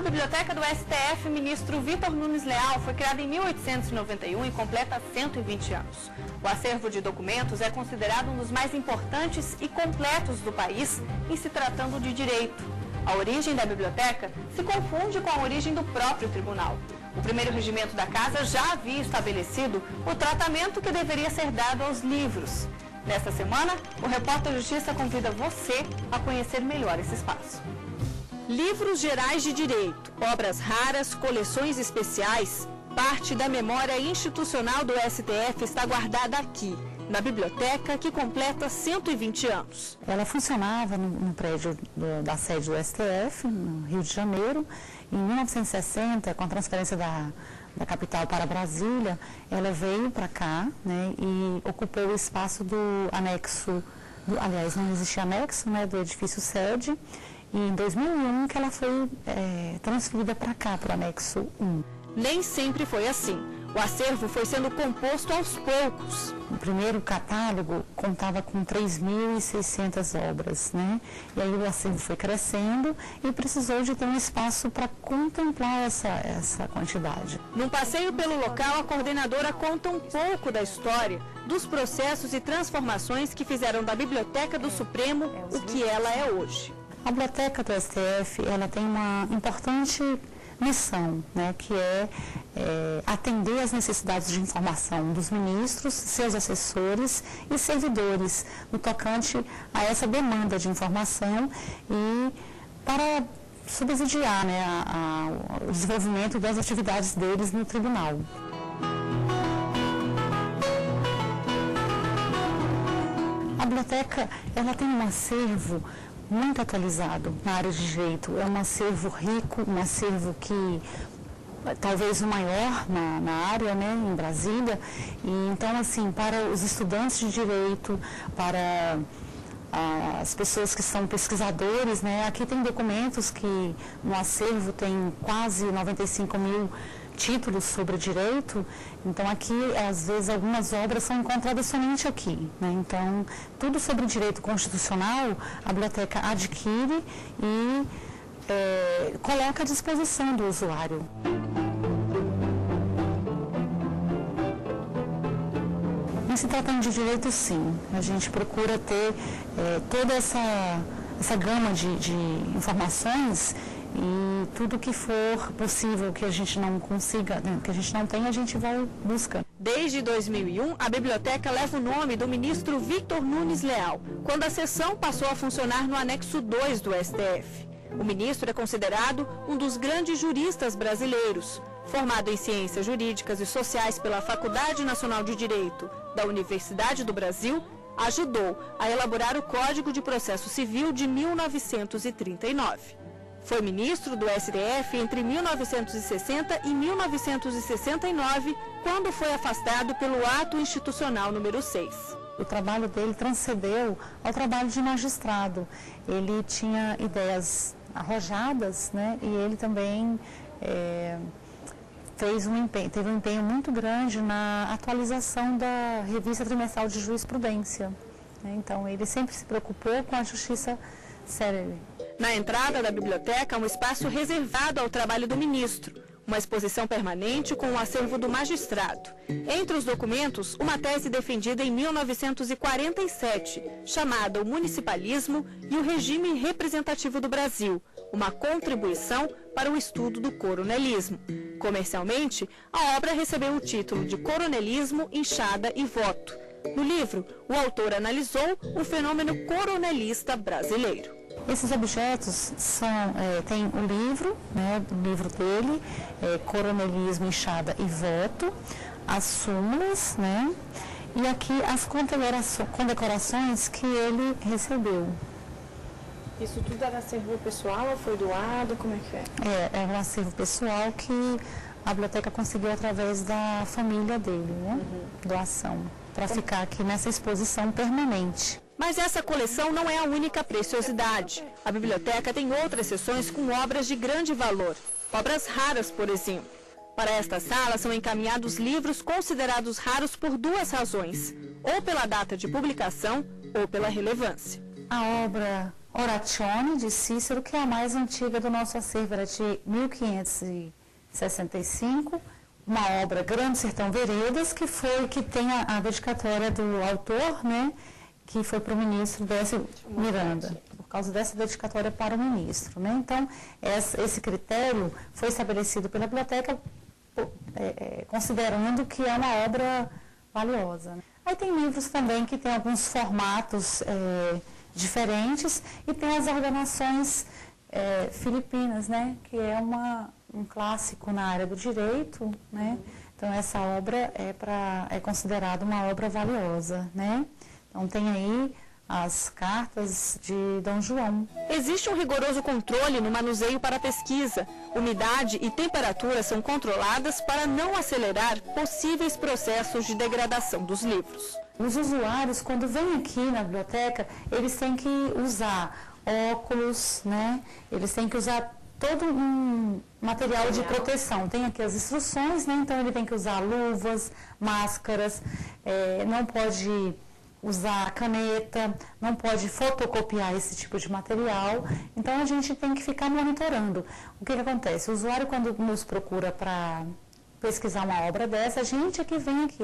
Biblioteca do STF, ministro Vitor Nunes Leal, foi criada em 1891 e completa 120 anos. O acervo de documentos é considerado um dos mais importantes e completos do país em se tratando de direito. A origem da biblioteca se confunde com a origem do próprio tribunal. O primeiro regimento da casa já havia estabelecido o tratamento que deveria ser dado aos livros. Nesta semana, o Repórter Justiça convida você a conhecer melhor esse espaço. Livros gerais de direito, obras raras, coleções especiais, parte da memória institucional do STF está guardada aqui, na biblioteca que completa 120 anos. Ela funcionava no prédio da sede do STF, no Rio de Janeiro. Em 1960, com a transferência da capital para Brasília, ela veio para cá, né, e ocupou o espaço do anexo, aliás, não existia anexo, né, do edifício sede. E em 2001 que ela foi transferida para cá, para o anexo 1. Nem sempre foi assim. O acervo foi sendo composto aos poucos. O primeiro catálogo contava com 3.600 obras, né? E aí o acervo foi crescendo e precisou de ter um espaço para contemplar essa quantidade. Num passeio pelo local, a coordenadora conta um pouco da história, dos processos e transformações que fizeram da Biblioteca do Supremo o que ela é hoje. A Biblioteca do STF, ela tem uma importante missão, né, que é atender às necessidades de informação dos ministros, seus assessores e servidores, no tocante a essa demanda de informação e para subsidiar, né, o desenvolvimento das atividades deles no tribunal. A biblioteca, ela tem um acervo muito atualizado na área de direito. É um acervo rico, um acervo que talvez o maior na área, né, em Brasília. E, então, assim, para os estudantes de direito, para as pessoas que são pesquisadores, né, aqui tem documentos que no acervo tem quase 95 mil títulos sobre direito, então aqui, às vezes, algumas obras são encontradas somente aqui, né? Então, tudo sobre direito constitucional, a biblioteca adquire e coloca à disposição do usuário. Em se tratando de direito, sim, a gente procura ter toda essa gama de informações e tudo que for possível que a gente não consiga, né, que a gente não tem, a gente vai buscando. Desde 2001, a biblioteca leva o nome do ministro Vitor Nunes Leal, quando a seção passou a funcionar no anexo 2 do STF. O ministro é considerado um dos grandes juristas brasileiros. Formado em Ciências Jurídicas e Sociais pela Faculdade Nacional de Direito da Universidade do Brasil, ajudou a elaborar o Código de Processo Civil de 1939. Foi ministro do STF entre 1960 e 1969, quando foi afastado pelo Ato Institucional número 6. O trabalho dele transcendeu ao trabalho de magistrado. Ele tinha ideias arrojadas, né? E ele também teve um empenho muito grande na atualização da Revista Trimestral de Jurisprudência, né? Então, ele sempre se preocupou com a justiça célere. Na entrada da biblioteca, um espaço reservado ao trabalho do ministro, uma exposição permanente com o acervo do magistrado. Entre os documentos, uma tese defendida em 1947, chamada O Municipalismo e o Regime Representativo do Brasil, uma contribuição para o estudo do coronelismo. Comercialmente, a obra recebeu o título de Coronelismo, Enxada e Voto. No livro, o autor analisou o fenômeno coronelista brasileiro. Esses objetos tem o livro, né, o livro dele, Coronelismo, Enxada e Voto, as súmulas, né, e aqui as condecorações que ele recebeu. Isso tudo era acervo pessoal ou foi doado? Como é que é? É um acervo pessoal que a biblioteca conseguiu através da família dele, né, doação, para ficar aqui nessa exposição permanente. Mas essa coleção não é a única preciosidade. A biblioteca tem outras seções com obras de grande valor. Obras raras, por exemplo. Para esta sala são encaminhados livros considerados raros por duas razões. Ou pela data de publicação, ou pela relevância. A obra Oratione, de Cícero, que é a mais antiga do nosso acervo, era de 1565, uma obra Grande Sertão Veredas, que tem a dedicatória do autor, né, que foi para o ministro Décio Miranda, por causa dessa dedicatória para o ministro, né? Então, esse critério foi estabelecido pela biblioteca, considerando que é uma obra valiosa, né? Aí tem livros também que tem alguns formatos diferentes e tem as ordenações filipinas, né, que é um clássico na área do direito, né? Então essa obra é considerada uma obra valiosa, né? Então tem aí as cartas de Dom João. Existe um rigoroso controle no manuseio para a pesquisa. Umidade e temperatura são controladas para não acelerar possíveis processos de degradação dos livros. Os usuários, quando vêm aqui na biblioteca, eles têm que usar óculos, né? Eles têm que usar todo um material de proteção. Tem aqui as instruções, né? Então ele tem que usar luvas, máscaras, não pode usar caneta, não pode fotocopiar esse tipo de material. Então a gente tem que ficar monitorando. O que acontece? O usuário, quando nos procura para pesquisar uma obra dessa, a gente é que vem aqui,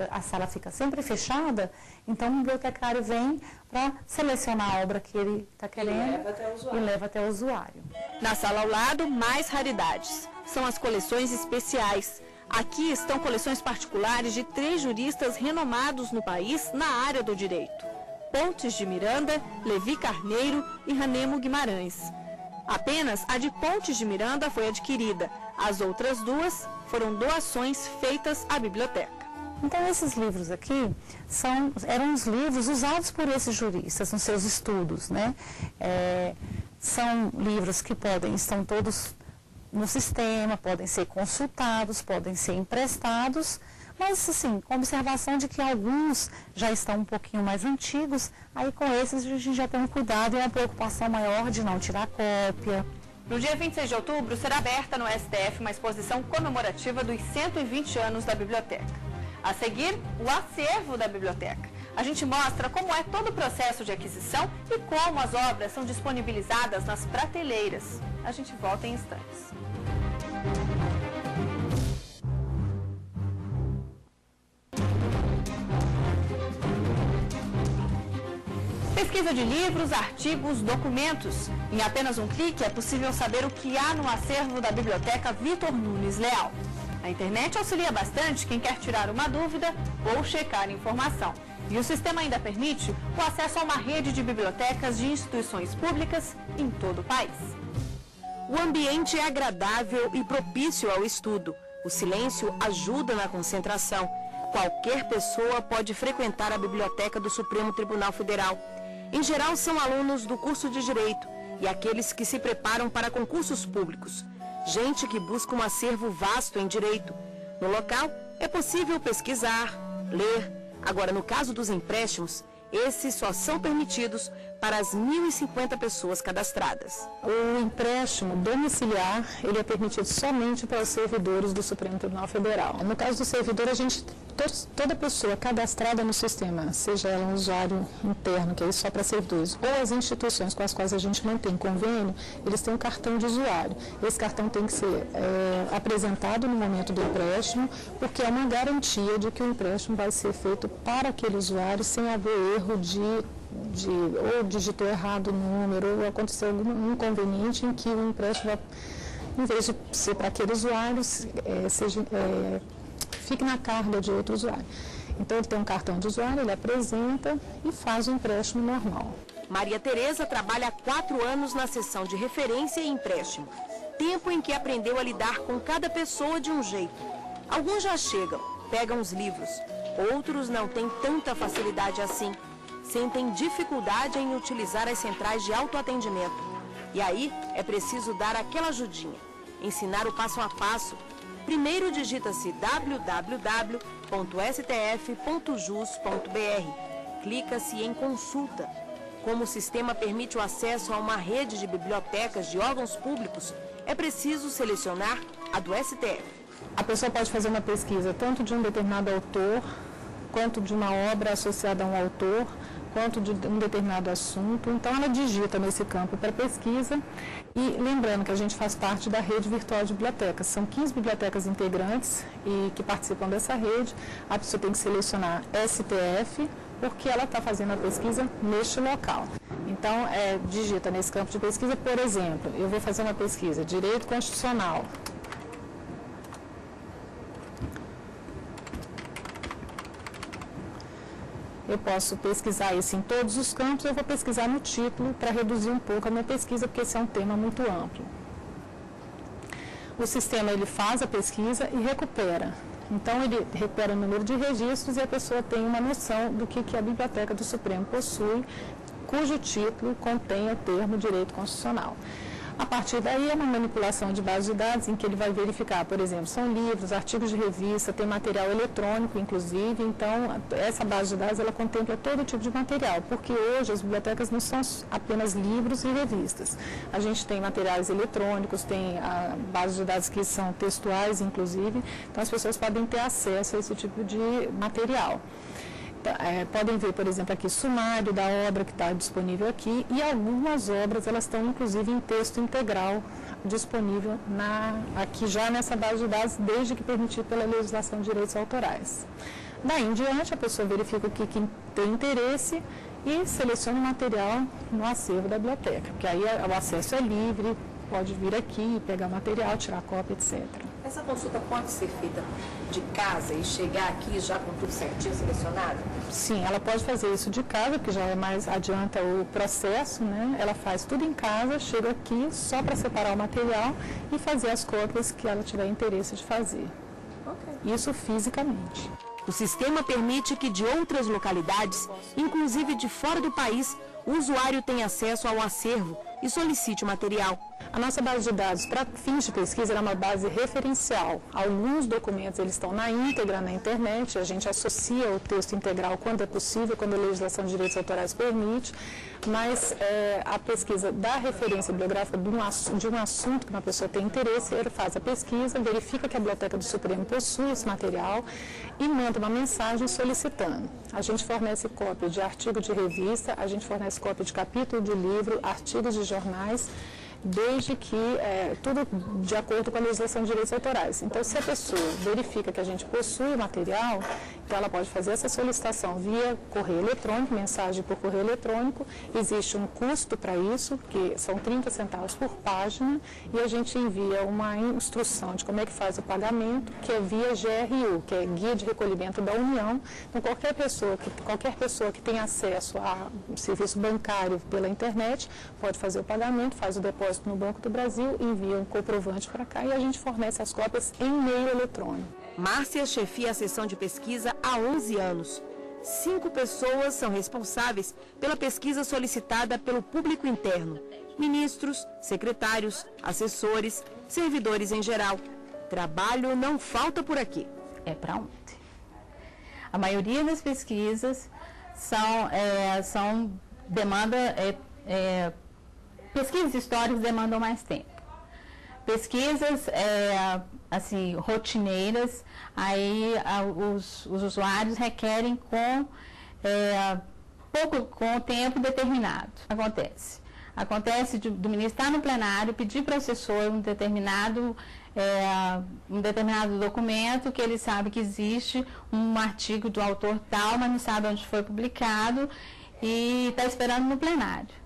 a sala fica sempre fechada, então o bibliotecário vem para selecionar a obra que ele está querendo e leva até o usuário. Na sala ao lado, mais raridades. São as coleções especiais. Aqui estão coleções particulares de 3 juristas renomados no país na área do direito: Pontes de Miranda, Levi Carneiro e Ranemo Guimarães. Apenas a de Pontes de Miranda foi adquirida. As outras 2 foram doações feitas à biblioteca. Então, esses livros aqui eram os livros usados por esses juristas nos seus estudos, né? São livros que estão todos no sistema, podem ser consultados, podem ser emprestados, mas, assim, com observação de que alguns já estão um pouquinho mais antigos, aí com esses a gente já tem um cuidado e uma preocupação maior de não tirar cópia. No dia 26 de outubro, será aberta no STF uma exposição comemorativa dos 120 anos da biblioteca. A seguir, o acervo da biblioteca. A gente mostra como é todo o processo de aquisição e como as obras são disponibilizadas nas prateleiras. A gente volta em instantes. Pesquisa de livros, artigos, documentos. Em apenas um clique é possível saber o que há no acervo da Biblioteca Vitor Nunes Leal. A internet auxilia bastante quem quer tirar uma dúvida ou checar informação. E o sistema ainda permite o acesso a uma rede de bibliotecas de instituições públicas em todo o país. O ambiente é agradável e propício ao estudo. O silêncio ajuda na concentração. Qualquer pessoa pode frequentar a Biblioteca do Supremo Tribunal Federal. Em geral, são alunos do curso de Direito e aqueles que se preparam para concursos públicos. Gente que busca um acervo vasto em Direito. No local, é possível pesquisar, ler. Agora, no caso dos empréstimos, esses só são permitidos para as 1.050 pessoas cadastradas. O empréstimo domiciliar, ele é permitido somente para os servidores do Supremo Tribunal Federal. No caso do servidor, toda pessoa cadastrada no sistema, seja ela um usuário interno, que é só para servidores, ou as instituições com as quais a gente mantém convênio, eles têm um cartão de usuário. Esse cartão tem que ser apresentado no momento do empréstimo, porque é uma garantia de que o empréstimo vai ser feito para aquele usuário sem haver erro ou digitou errado o número, ou aconteceu algum inconveniente em que o empréstimo, em vez de ser para aquele usuário, fique na carga de outro usuário. Então, ele tem um cartão de usuário, ele apresenta e faz o empréstimo normal. Maria Tereza trabalha há 4 anos na seção de referência e empréstimo. Tempo em que aprendeu a lidar com cada pessoa de um jeito. Alguns já chegam, pegam os livros. Outros não têm tanta facilidade assim. Sentem dificuldade em utilizar as centrais de autoatendimento. E aí é preciso dar aquela ajudinha, ensinar o passo a passo. Primeiro digita-se www.stf.jus.br. Clica-se em consulta. Como o sistema permite o acesso a uma rede de bibliotecas de órgãos públicos, é preciso selecionar a do STF. A pessoa pode fazer uma pesquisa tanto de um determinado autor, quanto de uma obra associada a um autor, quanto de um determinado assunto. Então, ela digita nesse campo para pesquisa e lembrando que a gente faz parte da rede virtual de bibliotecas. São 15 bibliotecas integrantes e que participam dessa rede. A pessoa tem que selecionar STF, porque ela está fazendo a pesquisa neste local. Então, digita nesse campo de pesquisa, por exemplo, eu vou fazer uma pesquisa, Direito Constitucional. Eu posso pesquisar isso em todos os campos, eu vou pesquisar no título para reduzir um pouco a minha pesquisa, porque esse é um tema muito amplo. O sistema ele faz a pesquisa e recupera. Então, ele recupera o número de registros e a pessoa tem uma noção do que a Biblioteca do Supremo possui, cujo título contém o termo direito constitucional. A partir daí, é uma manipulação de base de dados em que ele vai verificar, por exemplo, são livros, artigos de revista, tem material eletrônico, inclusive. Então, essa base de dados, ela contempla todo tipo de material, porque hoje as bibliotecas não são apenas livros e revistas. A gente tem materiais eletrônicos, tem bases de dados que são textuais, inclusive. Então, as pessoas podem ter acesso a esse tipo de material. Podem ver, por exemplo, aqui sumário da obra que está disponível aqui e algumas obras elas estão inclusive em texto integral disponível aqui já nessa base de dados desde que permitido pela legislação de direitos autorais. Daí em diante a pessoa verifica o que tem interesse e seleciona o material no acervo da biblioteca, porque aí o acesso é livre, pode vir aqui, pegar material, tirar cópia, etc. Essa consulta pode ser feita de casa e chegar aqui já com tudo certinho selecionado? Sim, ela pode fazer isso de casa, que já é mais adianta o processo, né? Ela faz tudo em casa, chega aqui só para separar o material e fazer as cópias que ela tiver interesse de fazer. Okay. Isso fisicamente. O sistema permite que de outras localidades, inclusive de fora do país, o usuário tenha acesso ao acervo e solicite o material. A nossa base de dados para fins de pesquisa é uma base referencial. Alguns documentos eles estão na íntegra na internet, a gente associa o texto integral quando é possível, quando a legislação de direitos autorais permite, mas a pesquisa da referência bibliográfica de um assunto que uma pessoa tem interesse, ele faz a pesquisa, verifica que a Biblioteca do Supremo possui esse material e manda uma mensagem solicitando. A gente fornece cópia de artigo de revista, a gente fornece cópia de capítulo de livro, artigos de jornais, desde que tudo de acordo com a legislação de direitos autorais. Então, se a pessoa verifica que a gente possui o material, então ela pode fazer essa solicitação via correio eletrônico, mensagem por correio eletrônico. Existe um custo para isso, que são 30 centavos por página, e a gente envia uma instrução de como é que faz o pagamento, que é via GRU, que é Guia de Recolhimento da União. Então, qualquer pessoa que tem acesso a serviço bancário pela internet pode fazer o pagamento, faz o depósito no Banco do Brasil, envia um comprovante para cá e a gente fornece as cópias em meio eletrônico. Márcia chefia a seção de pesquisa há 11 anos. 5 pessoas são responsáveis pela pesquisa solicitada pelo público interno: ministros, secretários, assessores, servidores em geral. Trabalho não falta por aqui. É para ontem. A maioria das pesquisas pesquisas históricas demandam mais tempo. Pesquisas assim, rotineiras, aí os usuários requerem com tempo determinado. Acontece do ministro estar no plenário, pedir para o assessor um determinado documento, que ele sabe que existe um artigo do autor tal, mas não sabe onde foi publicado e está esperando no plenário.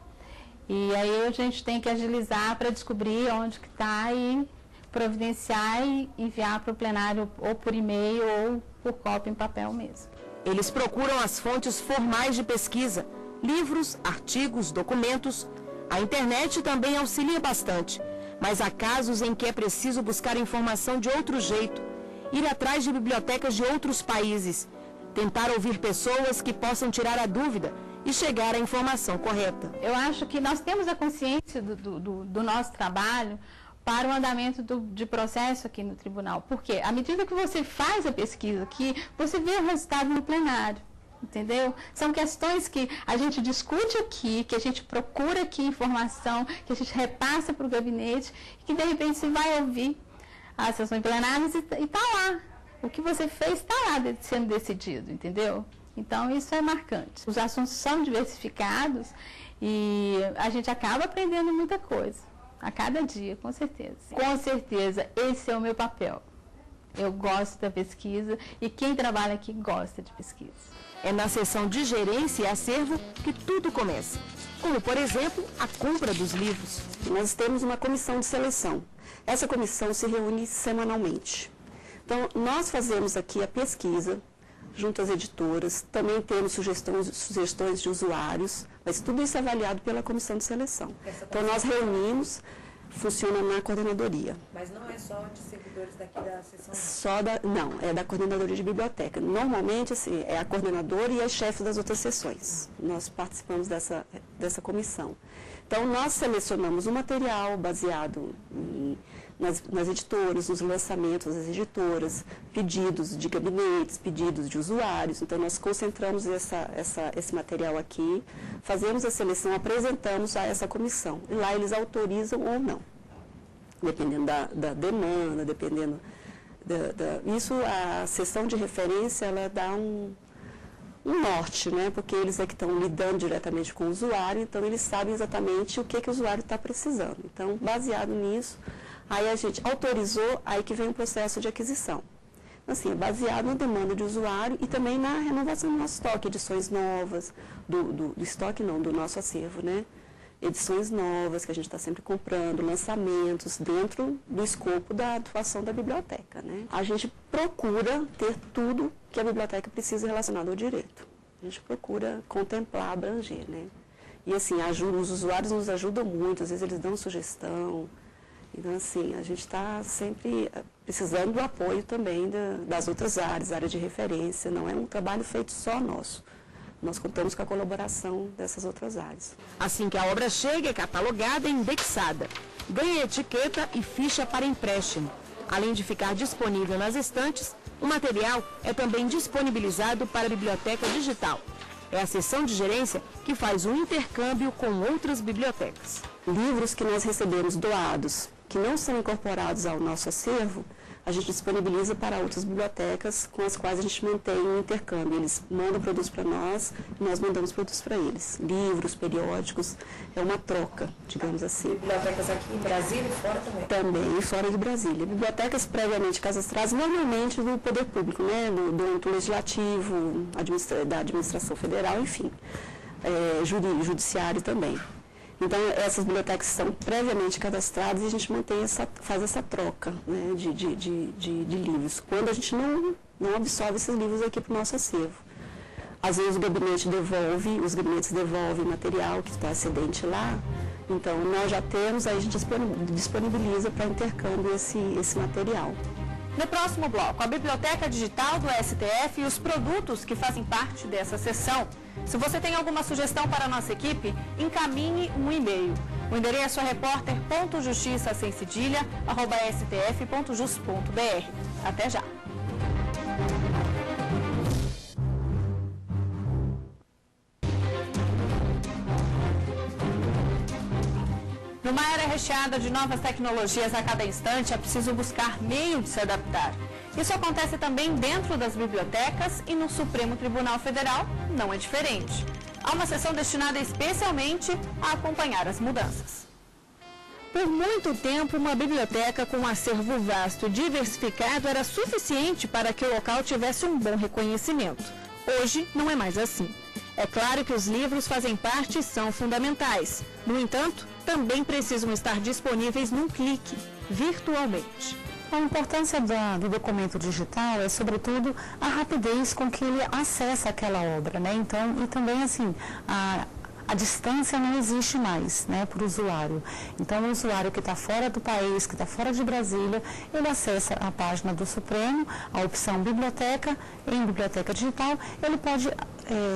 E aí a gente tem que agilizar para descobrir onde que está e providenciar e enviar para o plenário ou por e-mail ou por cópia em papel mesmo. Eles procuram as fontes formais de pesquisa, livros, artigos, documentos. A internet também auxilia bastante, mas há casos em que é preciso buscar informação de outro jeito, ir atrás de bibliotecas de outros países, tentar ouvir pessoas que possam tirar a dúvida e chegar à informação correta. Eu acho que nós temos a consciência do nosso trabalho para o andamento de processo aqui no tribunal. Porque à medida que você faz a pesquisa aqui, você vê o resultado no plenário, entendeu? São questões que a gente discute aqui, que a gente procura aqui informação, que a gente repassa para o gabinete, e que de repente você vai ouvir as sessões plenárias e está lá. O que você fez está lá sendo decidido, entendeu? Então, isso é marcante. Os assuntos são diversificados e a gente acaba aprendendo muita coisa, a cada dia, com certeza. Com certeza, esse é o meu papel. Eu gosto da pesquisa e quem trabalha aqui gosta de pesquisa. É na seção de gerência e acervo que tudo começa, como, por exemplo, a compra dos livros. Nós temos uma comissão de seleção. Essa comissão se reúne semanalmente. Então, nós fazemos aqui a pesquisa, junto às editoras, também temos sugestões de usuários, mas tudo isso é avaliado pela comissão de seleção. Então, nós reunimos, funciona na coordenadoria. Mas não é só de servidores daqui da seção? Não, é da coordenadoria de biblioteca. Normalmente, assim, é a coordenadora e as chefes das outras seções. Nós participamos dessa comissão. Então, nós selecionamos o material baseado nas editoras, nos lançamentos das editoras, pedidos de gabinetes, pedidos de usuários. Então, nós concentramos esse material aqui, fazemos a seleção, apresentamos a essa comissão. E lá eles autorizam ou não, dependendo da demanda, dependendo isso, a seção de referência, ela dá um norte, né? Porque eles é que estão lidando diretamente com o usuário, então eles sabem exatamente o que o usuário está precisando. Então, baseado nisso, aí a gente autorizou, aí que vem o processo de aquisição. Assim, é baseado na demanda de usuário e também na renovação do nosso estoque, edições novas, do estoque não, do nosso acervo, né? Edições novas que a gente está sempre comprando, lançamentos dentro do escopo da atuação da biblioteca, né? A gente procura ter tudo que a biblioteca precisa relacionado ao direito. A gente procura contemplar, abranger, né? E assim, os usuários nos ajudam muito, às vezes eles dão sugestão. Então, assim, a gente está sempre precisando do apoio também das outras áreas, área de referência, não é um trabalho feito só nosso. Nós contamos com a colaboração dessas outras áreas. Assim que a obra chega, é catalogada e indexada. Ganha etiqueta e ficha para empréstimo. Além de ficar disponível nas estantes, o material é também disponibilizado para a biblioteca digital. É a seção de gerência que faz o intercâmbio com outras bibliotecas. Livros que nós recebemos doados, que não são incorporados ao nosso acervo, a gente disponibiliza para outras bibliotecas com as quais a gente mantém um intercâmbio. Eles mandam produtos para nós e nós mandamos produtos para eles. Livros, periódicos, é uma troca, digamos assim. Bibliotecas aqui em Brasília e fora também? Também, e fora de Brasília. Bibliotecas previamente cadastradas, normalmente do poder público, né? do legislativo, da administração federal, enfim. Judiciário também. Então, essas bibliotecas são previamente cadastradas e a gente faz essa troca, né, de livros. Quando a gente não absorve esses livros aqui para o nosso acervo. Às vezes os gabinetes devolvem material que está excedente lá. Então, nós já temos, aí a gente disponibiliza para intercâmbio esse material. No próximo bloco, a Biblioteca Digital do STF e os produtos que fazem parte dessa seção. Se você tem alguma sugestão para a nossa equipe, encaminhe um e-mail. O endereço é repórter.justiça@stf.jus.br. Até já! Numa era recheada de novas tecnologias a cada instante, é preciso buscar meio de se adaptar. Isso acontece também dentro das bibliotecas e no Supremo Tribunal Federal não é diferente. Há uma seção destinada especialmente a acompanhar as mudanças. Por muito tempo, uma biblioteca com um acervo vasto e diversificado era suficiente para que o local tivesse um bom reconhecimento. Hoje, não é mais assim. É claro que os livros fazem parte e são fundamentais. No entanto, também precisam estar disponíveis num clique, virtualmente. A importância do documento digital é, sobretudo, a rapidez com que ele acessa aquela obra, né? Então, e também, assim, a distância não existe mais, né, para o usuário. Então, o usuário que está fora do país, que está fora de Brasília, ele acessa a página do Supremo, a opção Biblioteca, em Biblioteca Digital, ele pode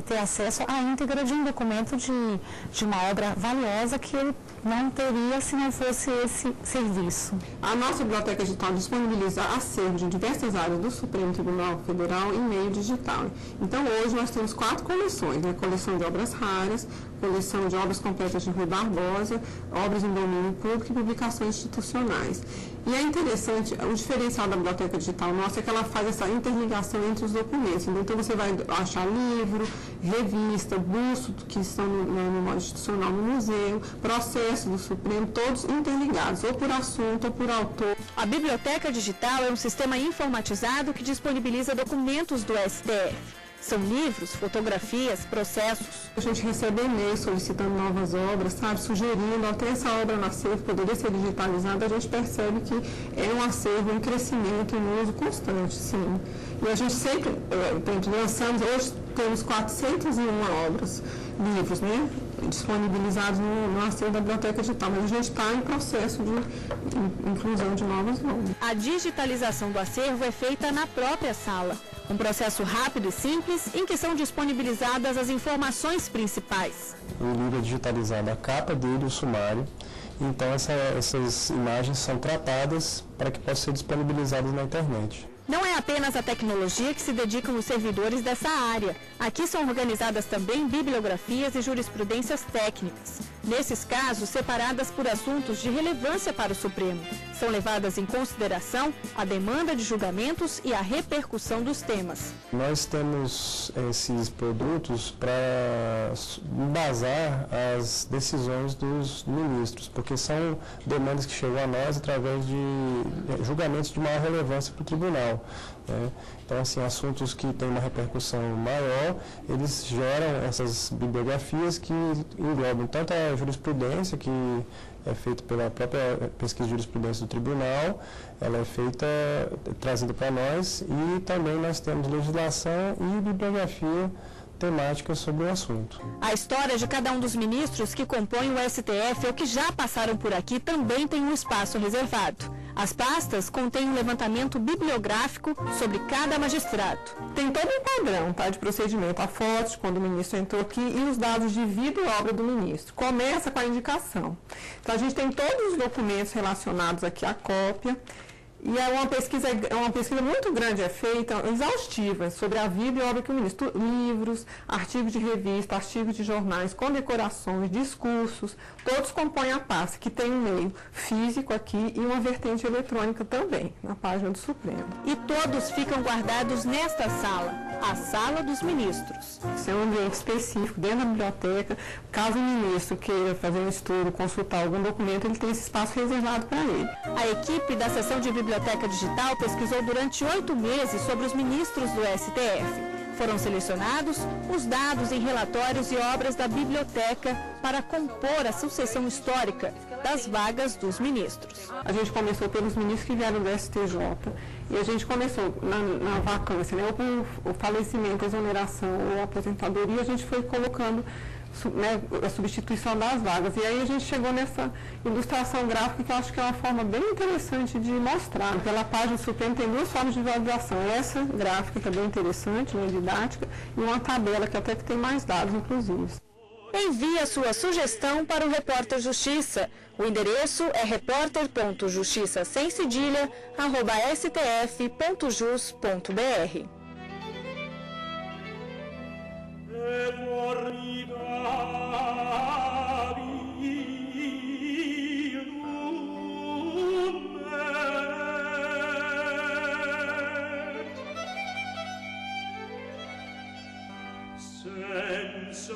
ter acesso à íntegra de um documento de uma obra valiosa que ele não teria se não fosse esse serviço. A nossa Biblioteca Digital disponibiliza acervo de diversas áreas do Supremo Tribunal Federal em meio digital. Então, hoje nós temos 4 coleções, né? Coleção de obras raras, coleção de obras completas de Rui Barbosa, obras em domínio público e publicações institucionais. E é interessante, o diferencial da biblioteca digital nossa é que ela faz essa interligação entre os documentos. Então você vai achar livro, revista, busto que estão no modo institucional no museu, processo do Supremo, todos interligados, ou por assunto ou por autor. A biblioteca digital é um sistema informatizado que disponibiliza documentos do STF. São livros, fotografias, processos. A gente recebe e-mails solicitando novas obras, sabe, sugerindo até essa obra no acervo poderia ser digitalizada. A gente percebe que é um acervo em crescimento, em uso constante, sim. E a gente sempre, lançamos, hoje temos 401 obras, livros, né, disponibilizados no acervo da biblioteca digital, mas a gente está em processo de inclusão de novas obras. A digitalização do acervo é feita na própria sala. Um processo rápido e simples em que são disponibilizadas as informações principais. O livro é digitalizado, a capa dele, o sumário. Então essas imagens são tratadas para que possam ser disponibilizadas na internet. Não é apenas a tecnologia que se dedicam os servidores dessa área. Aqui são organizadas também bibliografias e jurisprudências técnicas. Nesses casos, separadas por assuntos de relevância para o Supremo. São levadas em consideração a demanda de julgamentos e a repercussão dos temas. Nós temos esses produtos para embasar as decisões dos ministros, porque são demandas que chegam a nós através de julgamentos de maior relevância para o tribunal. Então, assim, assuntos que têm uma repercussão maior, eles geram essas bibliografias que englobam tanto a jurisprudência, que é feita pela própria pesquisa de jurisprudência do tribunal, ela é feita, trazida para nós, e também nós temos legislação e bibliografia temática sobre o assunto. A história de cada um dos ministros que compõem o STF ou que já passaram por aqui também tem um espaço reservado. As pastas contêm um levantamento bibliográfico sobre cada magistrado. Tem todo um padrão, tá, de procedimento, a foto de quando o ministro entrou aqui e os dados de vida e obra do ministro. Começa com a indicação. Então a gente tem todos os documentos relacionados aqui à cópia. E é uma pesquisa muito grande, é feita, exaustiva, sobre a vida e obra que o ministro. Livros, artigos de revista, artigos de jornais, condecorações, discursos, todos compõem a pasta, que tem um meio físico aqui e uma vertente eletrônica também, na página do Supremo. E todos ficam guardados nesta sala, a Sala dos Ministros. Isso é um ambiente específico dentro da biblioteca. Caso o ministro queira fazer um estudo, consultar algum documento, ele tem esse espaço reservado para ele. A equipe da seção de Biblioteca Digital pesquisou durante 8 meses sobre os ministros do STF. Foram selecionados os dados em relatórios e obras da biblioteca para compor a sucessão histórica das vagas dos ministros. A gente começou pelos ministros que vieram do STJ e a gente começou na vacância, né, ou por falecimento, exoneração ou aposentadoria, a gente foi colocando a substituição das vagas. E aí a gente chegou nessa ilustração gráfica que eu acho que é uma forma bem interessante de mostrar. Pela página do Supremo tem duas formas de visualização. Essa gráfica que é bem interessante, né, didática, e uma tabela que até que tem mais dados, inclusive. Envie a sua sugestão para o Repórter Justiça. O endereço é repórter.justiça@stf.jus.br. Senza